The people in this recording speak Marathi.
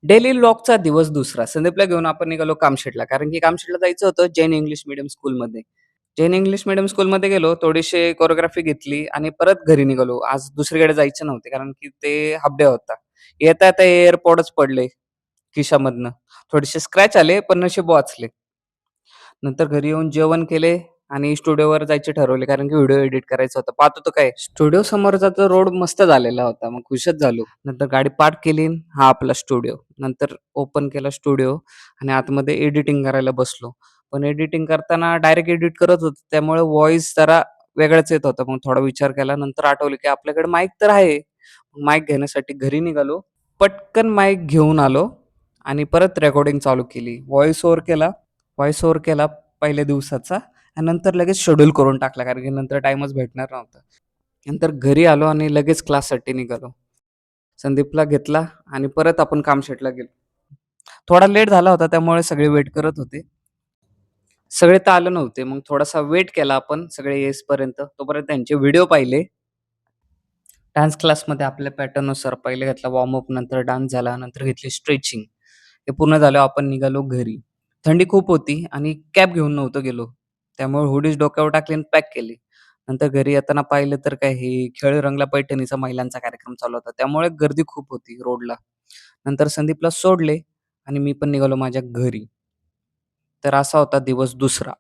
डेली व्लॉगचा दिवस दुसरा. संदीपला घेऊन आपण निघालो कामशेतला. कारण की कामशेतला जायचं होतं जैन इंग्लिश मीडियम स्कूलमध्ये. जैन इंग्लिश मीडियम स्कूलमध्ये गेलो, थोडीशी कोरिओग्राफी घेतली आणि परत घरी निघालो. आज दुसरीकडे जायचे नव्हते कारण की ते हाल्फ डे होता. येता-येता एअरपोर्टच पडले खिशामधनं. थोडेसे स्क्रॅच आले, पण नशीब वाचले. नंतर घरी येऊन जेवण केले आणि स्टुडिओवर जायचे ठरवले कारण की व्हिडिओ एडिट करायचा होता. पाहत होतो काय स्टुडिओ समोरचा तर रोड मस्त झालेला होता. मग खुशच झालो. नंतर गाडी पार्क केली. हा आपला स्टुडिओ. नंतर ओपन केला स्टुडिओ आणि आतमध्ये एडिटिंग करायला बसलो. पण एडिटिंग करताना डायरेक्ट एडिट करत होतो. त्यामुळे व्हॉईस जरा वेगळाच येत होता. मग थोडा विचार केला. नंतर आठवलं की आपल्याकडे माईक तर आहे. माईक घेण्यासाठी घरी निघालो. पटकन माईक घेऊन आलो आणि परत रेकॉर्डिंग चालू केली. व्हॉईस ओव्हर केला पहिल्या दिवसाचा आणि नंतर लगेच शेड्यूल करून टाकला कारण की नंतर टाईमच भेटणार नव्हता. नंतर घरी आलो आणि लगेच क्लाससाठी निघालो. संदीपला घेतला आणि परत आपण कामशेटला गेलो. थोडा लेट झाला होता त्यामुळे सगळे वेट करत होते. सगळे तर आले नव्हते. मग थोडासा वेट केला आपण सगळे येईसपर्यंत. तोपर्यंत त्यांचे व्हिडिओ पाहिले. डान्स क्लासमध्ये आपल्या पॅटर्ननुसार पहिले घेतला वॉर्मअप, नंतर डान्स झाला, नंतर घेतली स्ट्रेचिंग. हे पूर्ण झाल्यावर आपण निघालो घरी. थंडी खूप होती आणि कॅप घेऊन नव्हतो गेलो. त्यामुळे हुडीच डोक्यावर टाकली आणि पॅक केली. नंतर घरी येताना पाहिलं तर काय हे खेळ रंगला पैठणीचा महिलांचा कार्यक्रम चालू होता. त्यामुळे गर्दी खूप होती रोडला. नंतर संदीपला सोडले आणि मी पण निघालो माझ्या घरी. तर असा होता दिवस दुसरा.